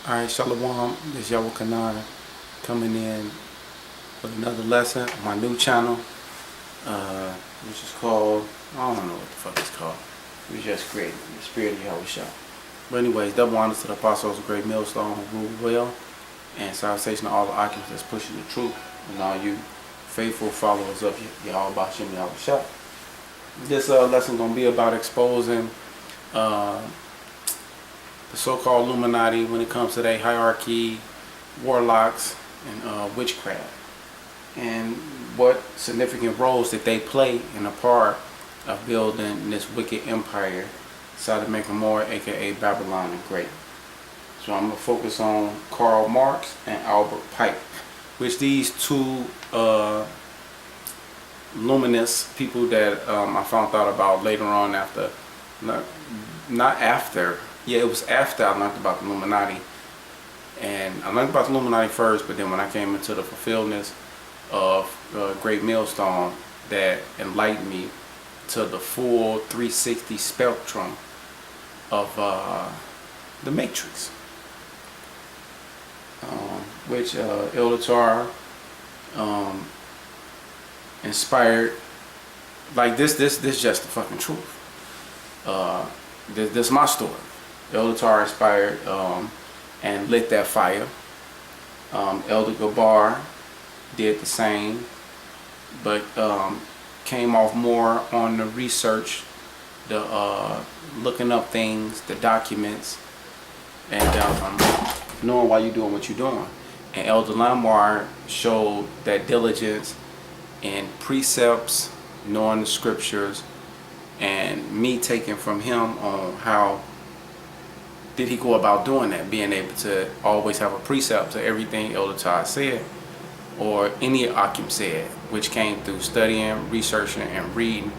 Alright, Shalom, this is Yahweh Kanan coming in with another lesson on my new channel, which is called, I don't know what the fuck it's called. It was just created in the spirit of Yahweh Shah. But anyways, double honors to the apostles of great millstone who rule well, and salutation to all the occupants that's pushing the truth, and all you faithful followers of Yahweh Bashim Yahweh Shah. This lesson going to be about exposing the so-called Illuminati when it comes to their hierarchy, warlocks, and witchcraft, and what significant roles that they play in a part of building this wicked empire, Sodom and Gomorrah, aka Babylon the Great. So I'm gonna focus on Karl Mark and Albert Pike, which these two luminous people that I found out about later on after, not after. Yeah, it was after I learned about the Illuminati. And I learned about the Illuminati first, but then when I came into the fulfillment of Great Millstone, that enlightened me to the full 360 spectrum of the Matrix, which Elder inspired. Like this just the fucking truth. This is my story. Elder inspired and lit that fire. Elder Gabar did the same, but came off more on the research, the looking up things, the documents, and knowing why you're doing what you're doing. And Elder Lamar showed that diligence in precepts, knowing the scriptures, and me taking from him on how did he go about doing that, being able to always have a precept to everything Elder Todd said or any Akim said, which came through studying, researching, and reading,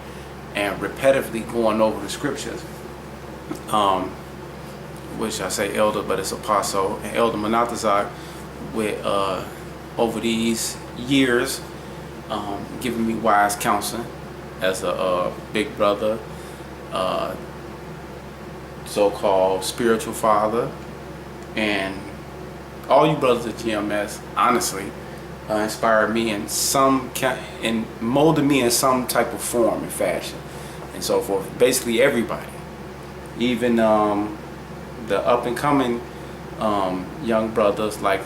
and repetitively going over the scriptures, which I say Elder, but it's Apostle, and Elder Manatazak, with over these years giving me wise counsel as a big brother, so-called spiritual father, and all you brothers at GMS honestly inspired me in and molded me in some type of form and fashion and so forth. Basically everybody, even the up and coming young brothers like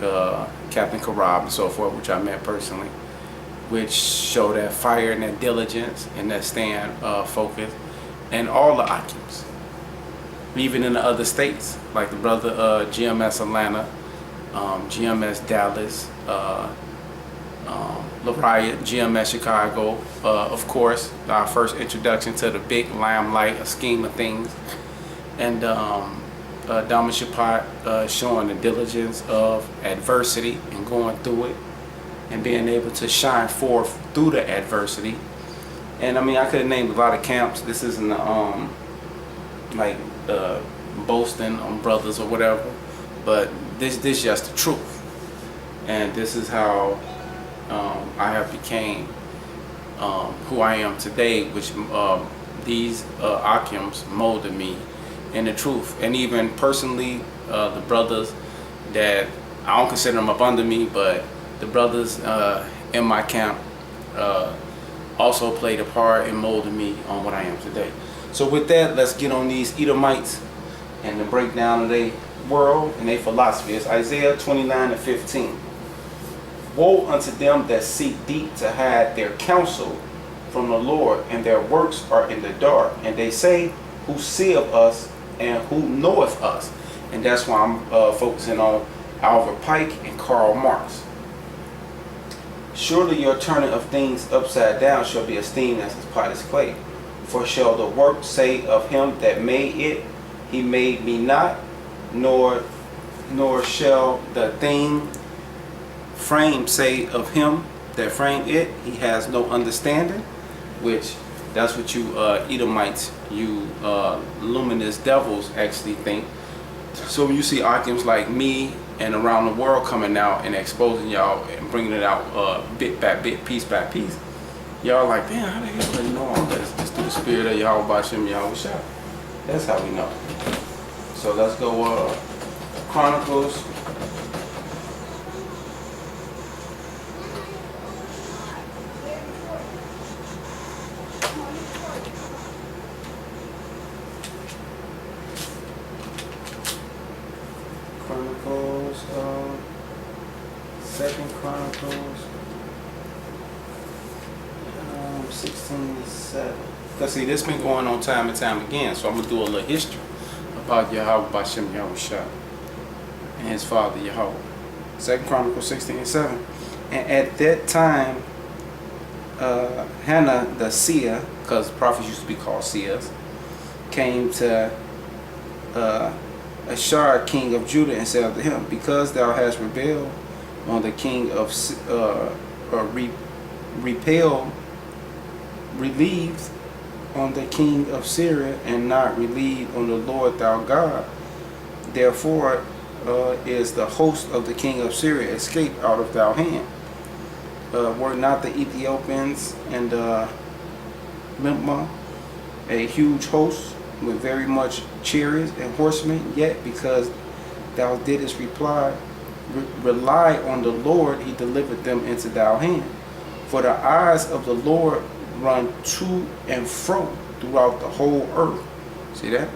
Captain Karab and so forth, which I met personally, which show that fire and that diligence and that stand focused, and all the Akims, even in the other states, like the brother GMS Atlanta, GMS Dallas, LaRiot, GMS Chicago, of course, our first introduction to the big limelight, a scheme of things, and Dama Shapat showing the diligence of adversity and going through it and being able to shine forth through the adversity. And I mean, I could have named a lot of camps. This isn't like boasting on brothers or whatever, but this just the truth, and this is how I have became who I am today, which these Akims molded me in the truth. And even personally, the brothers that I don't consider them up under me, but the brothers in my camp also played a part in molding me on what I am today. So with that, let's get on these Edomites and the breakdown of their world and their philosophy. It's Isaiah 29:15. Woe unto them that seek deep to hide their counsel from the Lord, and their works are in the dark. And they say, who seeth us and who knoweth us? And that's why I'm focusing on Albert Pike and Karl Marx. Surely your turning of things upside down shall be esteemed as his potter's clay. For shall the work say of him that made it, he made me not, nor shall the thing framed say of him that framed it, he has no understanding. Which, that's what you Edomites, you luminous devils actually think. So when you see Akims like me and around the world coming out and exposing y'all and bringing it out bit by bit, piece by piece, y'all like, damn, how the hell do you know all this? It's through the spirit of Yahweh Bashim Yahweh Shah. That's how we know. So let's go Chronicles. Second Chronicles 16:7. Because see, this been going on time and time again, so I'm going to do a little history about Yahweh Bashem Yahushua and his father Yahweh. Second Chronicles 16:7. And at that time, Hannah the seer, because prophets used to be called seers, came to Ashar, king of Judah, and said unto him, because thou hast rebelled on the king of relieved on the king of Syria, and not relieved on the Lord thy God, therefore is the host of the king of Syria escaped out of thy hand. Were not the Ethiopians and Mimpah a huge host with very much chariots and horsemen? Yet because thou didst rely on the Lord, he delivered them into thy hand. For the eyes of the Lord run to and fro throughout the whole earth. See that?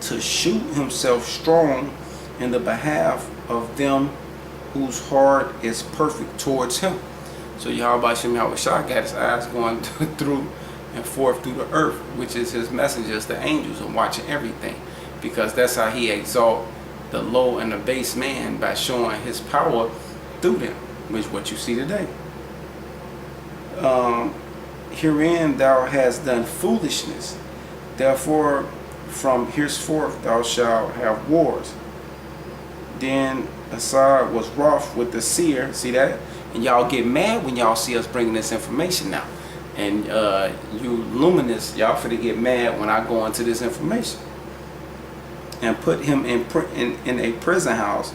To shoot himself strong in the behalf of them whose heart is perfect towards him. So Yahweh Shem Yahushua got his eyes going through and forth through the earth, which is his messengers, the angels, and watching everything, because that's how he exalt the low and the base man, by showing his power through them, which is what you see today. Herein thou hast done foolishness, therefore from henceforth thou shalt have wars. Then Asad was wroth with the seer. See that? And y'all get mad when y'all see us bringing this information now. And you luminous, y'all finna get mad when I go into this information. And put him in a prison house.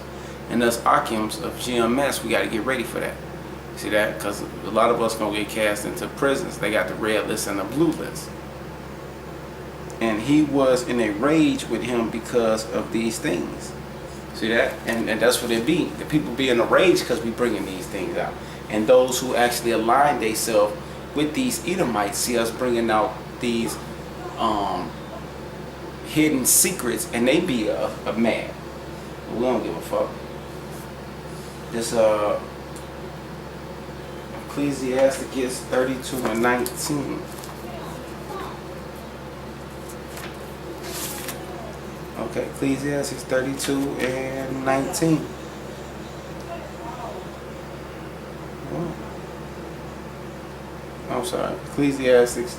And us Akims of GMS, we got to get ready for that. See that? Because a lot of us going to get cast into prisons. They got the red list and the blue list. And he was in a rage with him because of these things. See that? And that's what it be. The people be in a rage because we bringing these things out. And those who actually align themselves with these Edomites see us bringing out these hidden secrets, and they be a mad. We don't give a fuck. This Ecclesiasticus 32:19. Okay, Ecclesiastes 32:19. I'm sorry, Ecclesiastes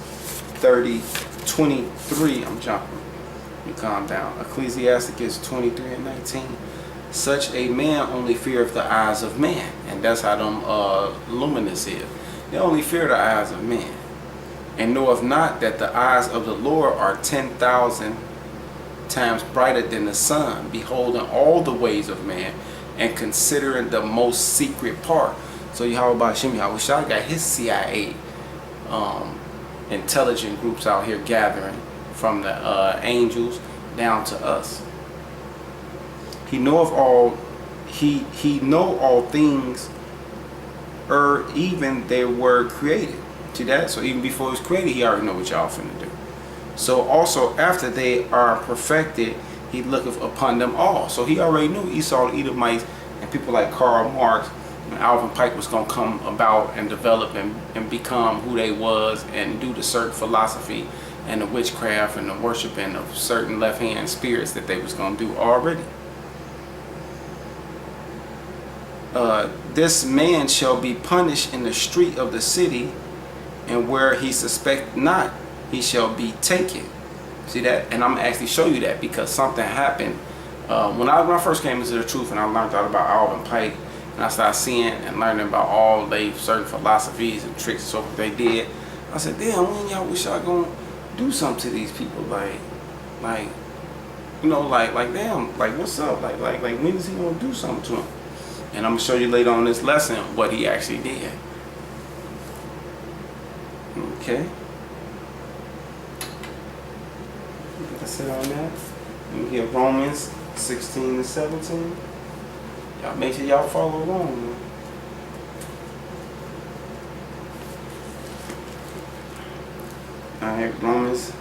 30:23. I'm jumping. You calm down. Ecclesiasticus 23:19. Such a man only feareth the eyes of man, and that's how them luminous is. They only fear the eyes of men, and knoweth not that the eyes of the Lord are 10,000 times brighter than the sun, beholding all the ways of man, and considering the most secret part. So Yahweh Shem Yahushua got his CIA intelligent groups out here gathering, from the angels down to us. He knoweth all. He know all things, even they were created. See that? So even before it was created, he already know what y'all finna do. So also after they are perfected, he looketh upon them all. So he already knew Esau, the Edomites, and people like Karl Mark Albert Pike was gonna come about and develop and become who they was, and do the certain philosophy and the witchcraft and the worshiping of certain left-hand spirits that they was gonna do already. This man shall be punished in the street of the city, and where he suspect not, he shall be taken. See that? And I'm gonna actually show you that, because something happened when I first came into the truth, and I learned all about Albert Pike, and I started seeing and learning about all they certain philosophies and tricks and so forth they did. I said, damn, when y'all wish y'all gonna do something to these people, like you know, like damn, like what's up, like when is he gonna do something to them? And I'm gonna show you later on this lesson what he actually did. Okay. That's it on that. Let me get Romans 16 and 17. Y'all make sure y'all follow along, man. Alright, Romans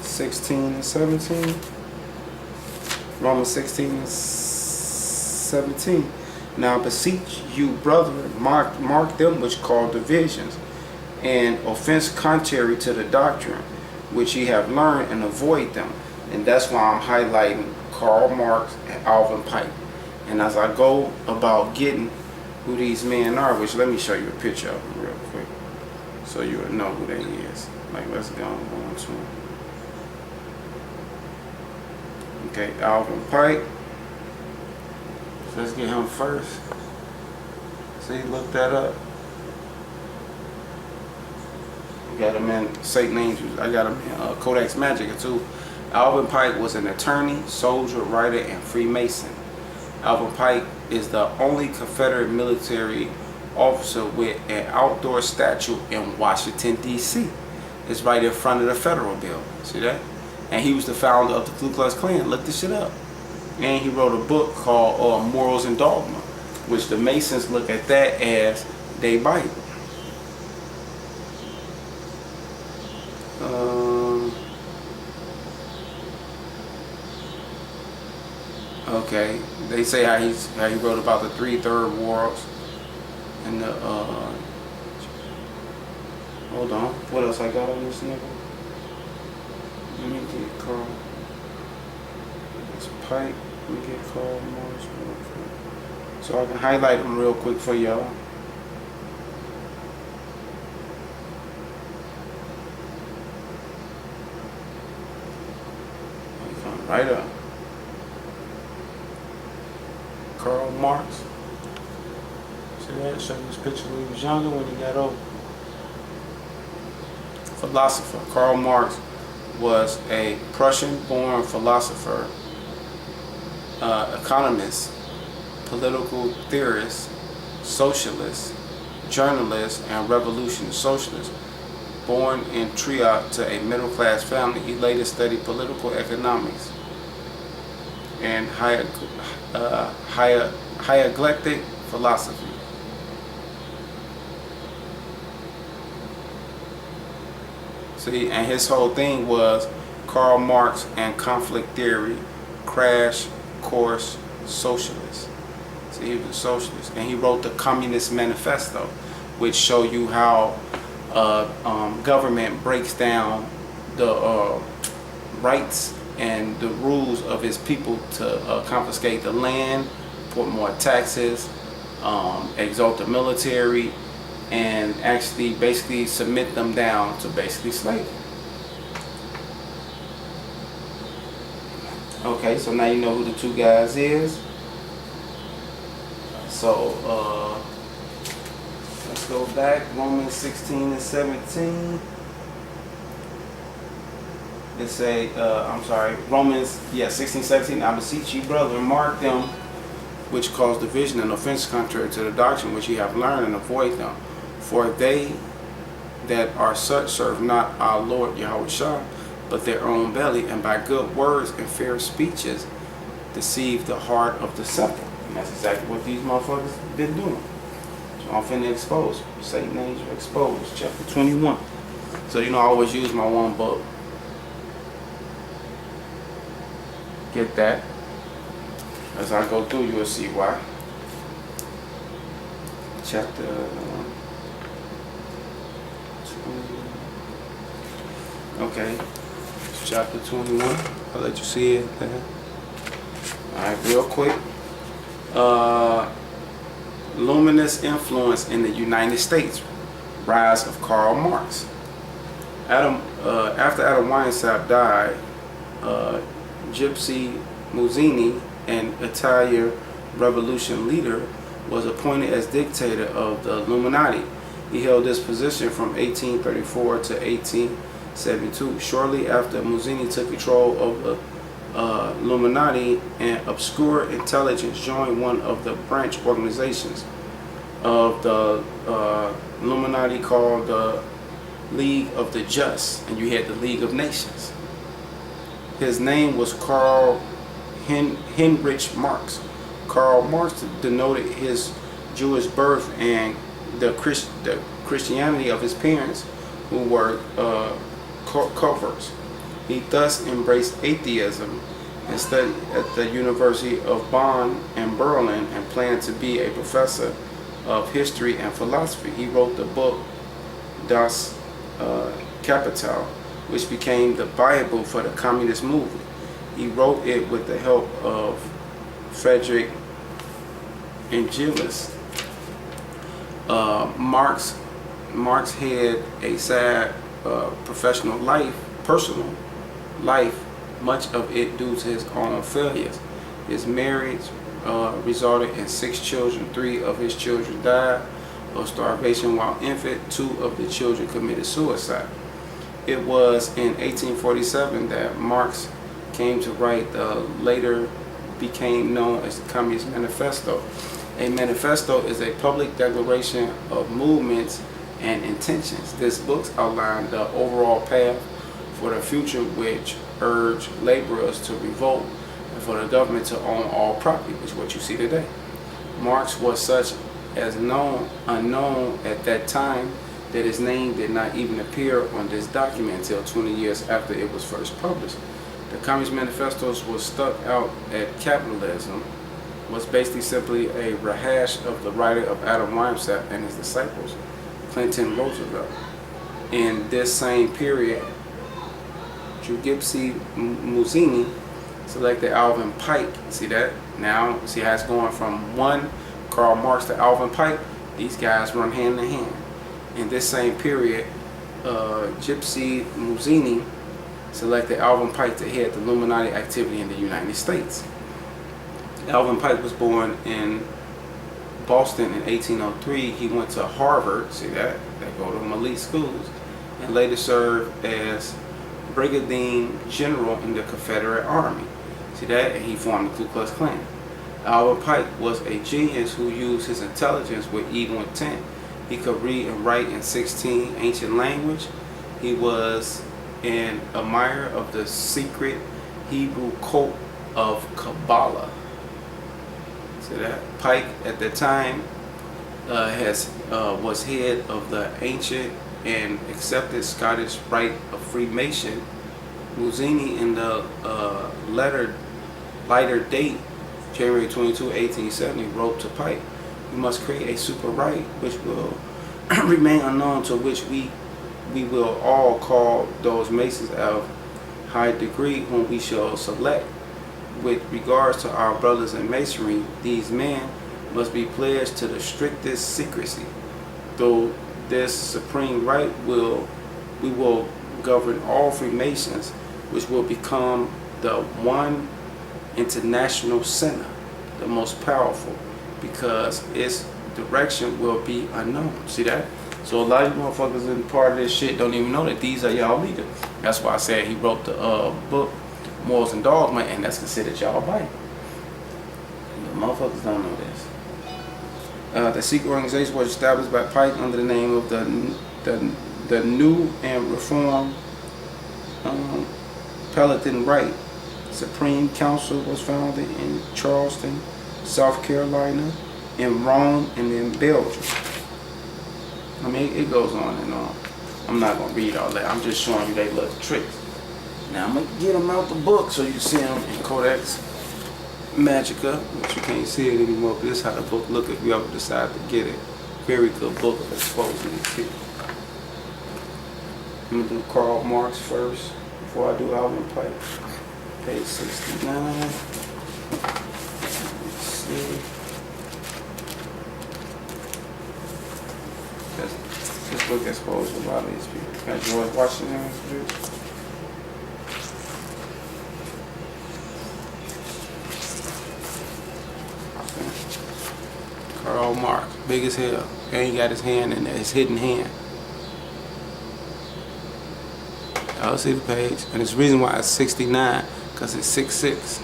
16 and 17. Romans 16 and 17. Now beseech you, brethren, mark them which call divisions, and offense contrary to the doctrine, which ye have learned, and avoid them. And that's why I'm highlighting Karl Marx and Alvin Pike. And as I go about getting who these men are, which let me show you a picture of them real quick, so you'll know who they is. Like, let's go on to them. Okay, Alvin Pike. So let's get him first. See, look that up. We got him in Satan Angels. I got him in Codex Magica too. Alvin Pike was an attorney, soldier, writer, and Freemason. Alvin Pike is the only Confederate military officer with an outdoor statue in Washington, D.C. It's right in front of the federal building. See that? And he was the founder of the Ku Klux Klan. Look this shit up. And he wrote a book called Morals and Dogma, which the Masons look at that as their Bible. Okay, they say how he wrote about the 3 third wars and the hold on, what else I got on this nigga? Let me get Karl. It's Pike. Let me get Karl Marx real quick, so I can highlight them real quick for y'all. Come right up. Karl Marx. See that? Show you this picture when he was younger, when he got old. Philosopher. Karl Marx was a Prussian-born philosopher, economist, political theorist, socialist, journalist, and revolutionary socialist. Born in Trier to a middle-class family, he later studied political economics and hieroglyphic philosophy. See, and his whole thing was Karl Marx and conflict theory, crash course socialist. See, he was a socialist, and he wrote the Communist Manifesto, which show you how government breaks down the rights and the rules of his people to confiscate the land, put more taxes, exalt the military, and actually basically submit them down to basically slavery. Okay, so now you know who the two guys is. So let's go back. Romans 16 and 17. It's Romans 16, 17. I beseech you, brethren, mark them which cause division and offense contrary to the doctrine which ye have learned, and avoid them. For they that are such serve not our Lord Yahushua, but their own belly, and by good words and fair speeches deceive the heart of the simple. And that's exactly what these motherfuckers been doing. So I'm finna expose. Satan Angel Exposed, chapter 21. So I always use my one book. Get that. As I go through, you'll see why. Chapter 20. Okay. Chapter 21. I'll let you see it there. Alright, real quick. Luminous influence in the United States. Rise of Karl Marx. After Adam Weinstein died, Gypsy Muzzini, an Italian revolution leader, was appointed as dictator of the Illuminati. He held this position from 1834 to 1872. Shortly after Muzzini took control of the Illuminati, an obscure intelligence joined one of the branch organizations of the Illuminati called the League of the Just, and you had the League of Nations. His name was Karl Heinrich Marx. Karl Marx denoted his Jewish birth and the Christianity of his parents, who were converts. He thus embraced atheism and studied at the University of Bonn and Berlin and planned to be a professor of history and philosophy. He wrote the book Das Kapital, which became the Bible for the communist movement. He wrote it with the help of Friedrich Engels. Marx had a sad personal life, much of it due to his own failures. His marriage resulted in 6 children. 3 of his children died of starvation while infant. 2 of the children committed suicide. It was in 1847 that Marx came to write the later became known as the Communist Manifesto. A manifesto is a public declaration of movements and intentions. This book outlined the overall path for the future, which urged laborers to revolt and for the government to own all property, which is what you see today. Marx was such as unknown at that time that his name did not even appear on this document until 20 years after it was first published. The Communist Manifestos was stuck out at capitalism, was basically simply a rehash of the writing of Adam Weishaupt and his disciples, Clinton Roosevelt. In this same period, Giuseppe Mazzini selected Alvin Pike. See that? Now, see how it's going from one Karl Marx to Alvin Pike? These guys run hand in hand. In this same period, Giuseppe Mazzini selected Alvin Pike to head the Illuminati activity in the United States. Alvin Pike was born in Boston in 1803. He went to Harvard, see that? They go to elite schools, and later served as Brigadier General in the Confederate Army. See that? And he formed the Ku Klux Klan. Alvin Pike was a genius who used his intelligence with evil intent. He could read and write in 16 ancient languages. He was an admirer of the secret Hebrew cult of Kabbalah. See that? Pike at the time was head of the ancient and accepted Scottish rite of Freemason. Mazzini in the lighter date, January 22, 1870, wrote to Pike, "We must create a super rite which will remain unknown, to which we will all call those Masons of high degree whom we shall select. With regards to our brothers in Masonry, these men must be pledged to the strictest secrecy. Though this supreme rite we will govern all Freemasons, which will become the one international center, the most powerful, because its direction will be unknown." See that? So a lot of you motherfuckers in part of this shit don't even know that these are y'all leaders. That's why I said he wrote the book Morals and Dogma, and that's considered y'all Bible. The motherfuckers don't know this. The secret organization was established by Pike under the name of the New and Reformed Pelican Rite. Supreme Council was founded in Charleston, South Carolina, in Rome, and in Belgium. I mean, it goes on and on. I'm not going to read all that. I'm just showing you they little tricks. Now, I'm going to get them out the book so you see them in Codex Magica, which you can't see it anymore, but this is how the book look if you ever decide to get it. Very good book of exposing these people. I'm going to do Karl Marx first before I do Alvin Pike. Page 69. Let's see. This book exposed a lot of these people. Got George Washington. Karl Marx, big as hell. And he got his hand in there, his hidden hand. I'll see the page. And it's the reason why it's 69, because it's 66.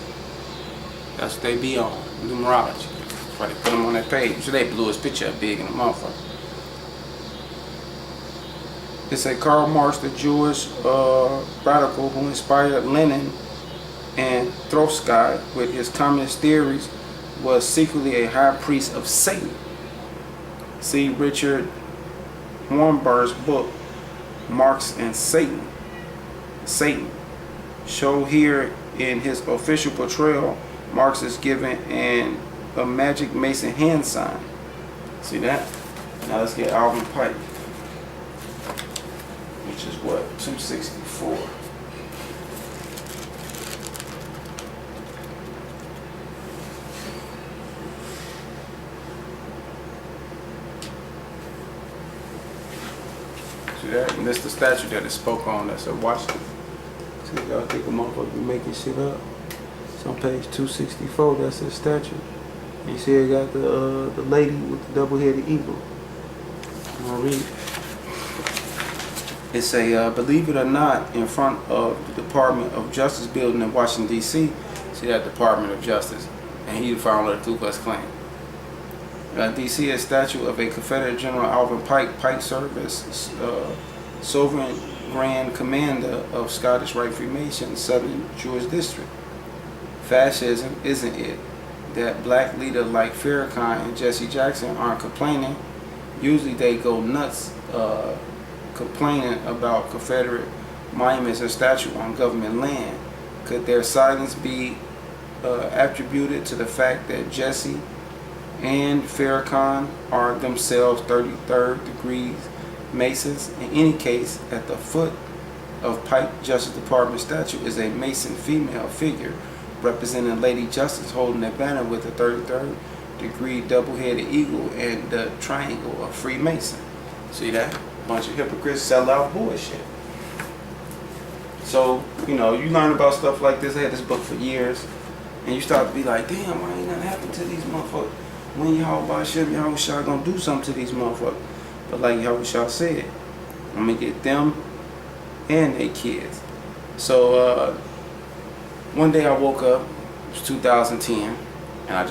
That's what they be on, numerology. That's why they put them on that page. So they blew his picture up big in the motherfucker. It said Karl Marx, the Jewish radical who inspired Lenin and Trotsky, with his communist theories, was secretly a high priest of Satan. See Richard Wurmberg's book, Marx and Satan. Show here in his official portrayal, Marx is given a magic Mason hand sign. See that? Now let's get Albert Pike, which is what, 264. See that? And this is the statue that it spoke on. That's at Washington. See, y'all think a motherfucker be making shit up. It's on page 264. That's his statue. You see, it got the lady with the double-headed eagle. I'm gonna read. It's a believe it or not, in front of the Department of Justice building in Washington D.C. See that Department of Justice, and he the founder of the Ku Klux Klan. D.C. a statue of a Confederate General Albert Pike. Pike served as Sovereign Grand Commander of Scottish Rite Freemasons, Southern Jewish District. Fascism, isn't it? That black leader like Farrakhan and Jesse Jackson aren't complaining. Usually they go nuts complaining about Confederate monuments and statues on government land. Could their silence be attributed to the fact that Jesse and Farrakhan are themselves 33rd degree Masons? In any case, at the foot of Pike Justice Department statue is a Mason female figure representing Lady Justice holding a banner with the 33rd degree double-headed eagle and the triangle of Freemason. See that? Bunch of hypocrites sell out bullshit. So, you know, you learn about stuff like this. I had this book for years, and you start to be like, damn, why ain't nothing happened to these motherfuckers? When Yahushua gonna do something to these motherfuckers? But like Yahushua said, I'm gonna get them and their kids. So one day I woke up, it was 2010, and I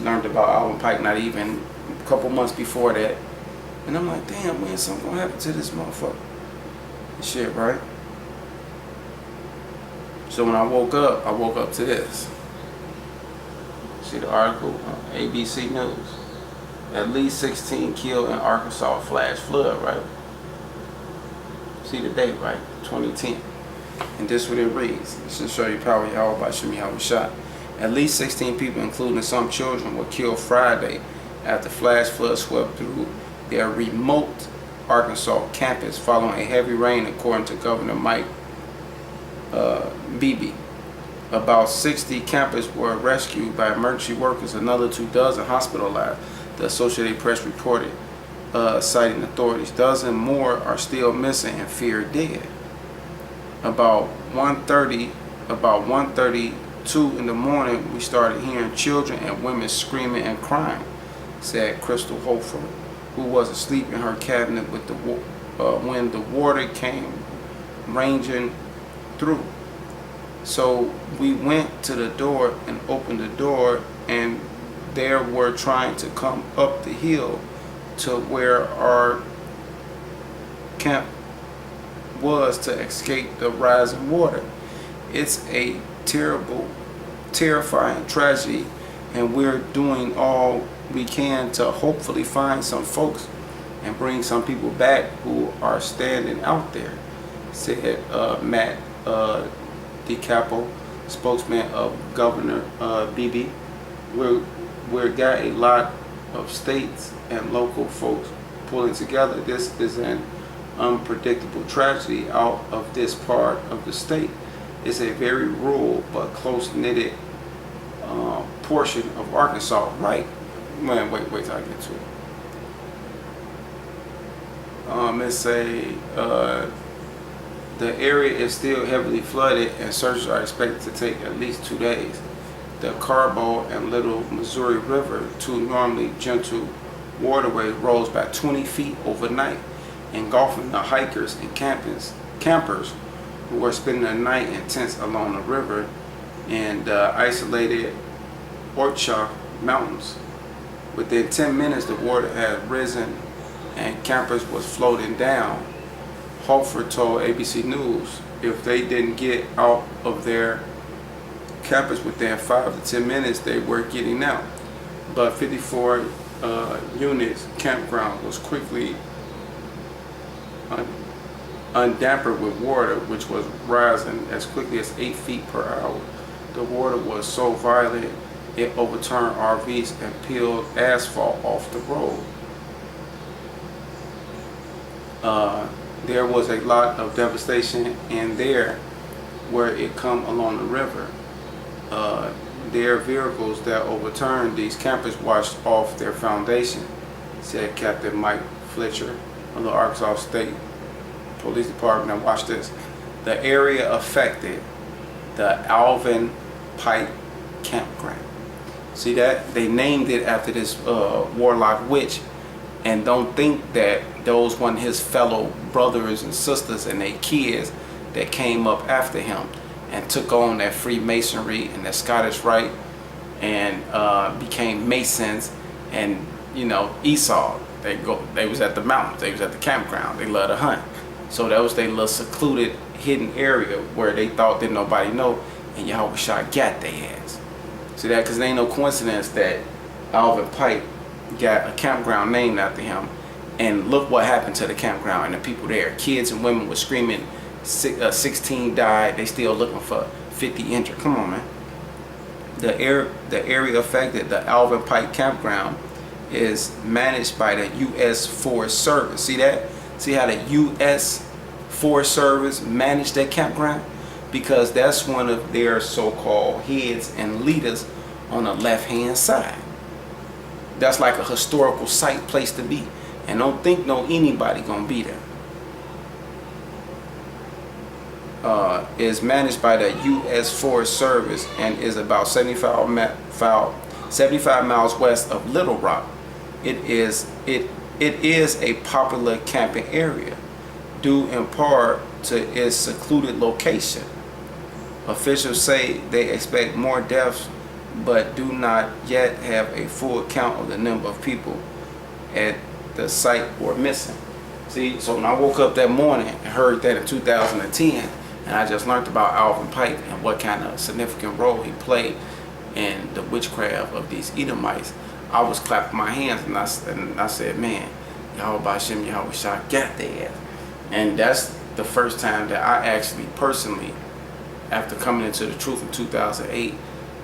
learned about Albert Pike not even a couple months before that. And I'm like, damn, when something gonna happen to this motherfucker? Shit, right? So when I woke up to this. See the article on ABC News. At least 16 killed in Arkansas flash flood, right? See the date, right? 2010. And this is what it reads. This will show you power Yahweh by Shemi Yahushua. At least 16 people, including some children, were killed Friday after flash flood swept through their remote Arkansas campus following a heavy rain, according to Governor Mike Beebe. About 60 campers were rescued by emergency workers, another 24 hospitalized, the Associated Press reported, citing authorities. Dozens more are still missing and feared dead. About 1:32 in the morning, we started hearing children and women screaming and crying, said Crystal Hofer, who was asleep in her cabinet with when the water came raging through. So we went to the door and opened the door, and they were trying to come up the hill to where our camp was to escape the rising water. It's a terrible, terrifying tragedy, and we're doing all we can to hopefully find some folks and bring some people back who are standing out there, said Matt DiCapo, spokesman of Governor Beebe. We've got a lot of states and local folks pulling together. This is an unpredictable tragedy out of this part of the state. It's a very rural but close-knitted portion of Arkansas. Right. Man, wait till I get to it. Let's say the area is still heavily flooded and searches are expected to take at least 2 days. The Carbo and Little Missouri River, two normally gentle waterways, rose by 20 feet overnight, engulfing the hikers and campers who were spending the night in tents along the river and isolated Orchard Mountains. Within 10 minutes, the water had risen and campers was floating down. Hofer told ABC News if they didn't get out of there campers within 5 to 10 minutes they were getting out. But 54 units campground was quickly undampered with water, which was rising as quickly as 8 feet per hour. The water was so violent it overturned RVs and peeled asphalt off the road. There was a lot of devastation in there where it come along the river. Their vehicles that overturned, these campers washed off their foundation, said Captain Mike Fletcher of the Arkansas State Police Department. Now watch this. The area affected, the Albert Pike campground. See that? They named it after this warlock witch, and don't think that those weren't his fellow brothers and sisters and their kids that came up after him and took on that Freemasonry and that Scottish Rite and became Masons. And you know, Esau, they was at the mountains, they was at the campground, they loved to hunt. So that was their little secluded hidden area where they thought didn't nobody know, and Yahweh Shah got their ass. See that? Because it ain't no coincidence that Albert Pike got a campground named after him. And look what happened to the campground and the people there. Kids and women were screaming. 16 died. They still looking for 50 injured. Come on, man. The area affected, the Albert Pike campground, is managed by the U.S. Forest Service. See that? See how the U.S. Forest Service managed that campground? Because that's one of their so-called heads and leaders on the left-hand side. That's like a historical site place to be. And don't think no anybody gonna be there. Is managed by the U.S. Forest Service and is about 75 miles west of Little Rock. It is a popular camping area due in part to its secluded location. Officials say they expect more deaths, but do not yet have a full count of the number of people at the site or missing. See, so when I woke up that morning and heard that in 2010, and I just learned about Albert Pike and what kind of significant role he played in the witchcraft of these Edomites, I was clapping my hands and I said, man, Yahweh B'Shem Yahweh Shah got their ass. And that's the first time that I actually personally, after coming into the truth in 2008,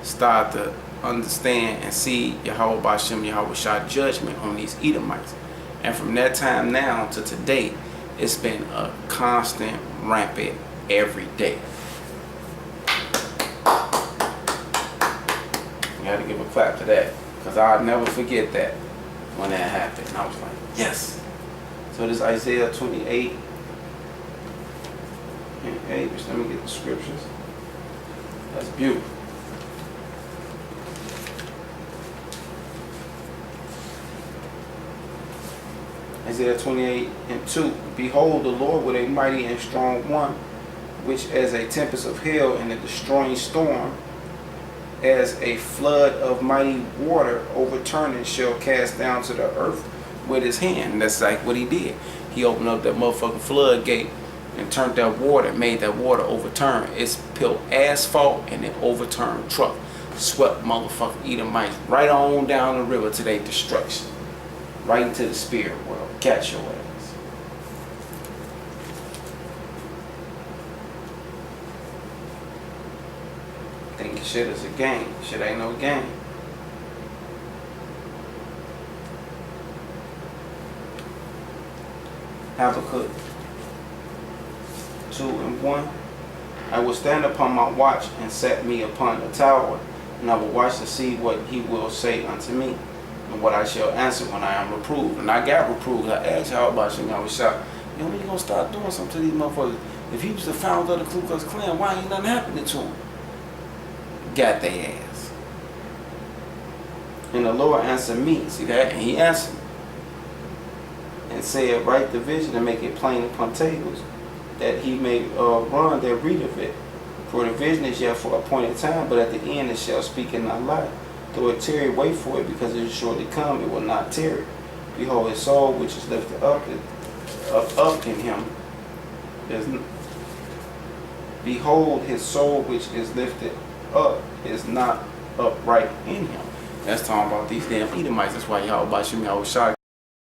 started to understand and see Yahweh B'Shem Yahweh Shah judgment on these Edomites. And from that time now to today, it's been a constant, rampant, every day. You gotta give a clap to that, because I'll never forget that when that happened. And I was like, yes. So this Isaiah 28 and 8, let me get the scriptures. That's beautiful. Isaiah 28 and 2. Behold, the Lord with a mighty and strong one, which as a tempest of hail and a destroying storm, as a flood of mighty water overturning, shall cast down to the earth with his hand. And that's like what he did. He opened up that motherfucking floodgate and turned that water, made that water overturn. It's peeled asphalt and it overturned truck. Swept motherfucking Edomites right on down the river to their destruction. Right into the spirit world. Catch your ass. Think shit is a game. Shit ain't no game. Habakkuk 2:1. I will stand upon my watch and set me upon the tower, and I will watch to see what he will say unto me, and what I shall answer when I am reproved. And I got reproved. I asked y'all about you, I was shocked. You know, when you gonna start doing something to these motherfuckers? If he was the founder of the Ku Klux Klan, why ain't nothing happening to him? Got their ass. And the Lord answered me. See that? And he answered me. And said, write the vision and make it plain upon tables, that he may run that read of it. For the vision is yet for a appointed time, but at the end it shall speak and not lie. Though it tarry, wait for it, because it is surely come, it will not tarry. Behold, his soul which is lifted up in him is, behold, his soul which is lifted up is not upright in him. That's talking about these damn Edomites. That's why y'all about Shemi Shai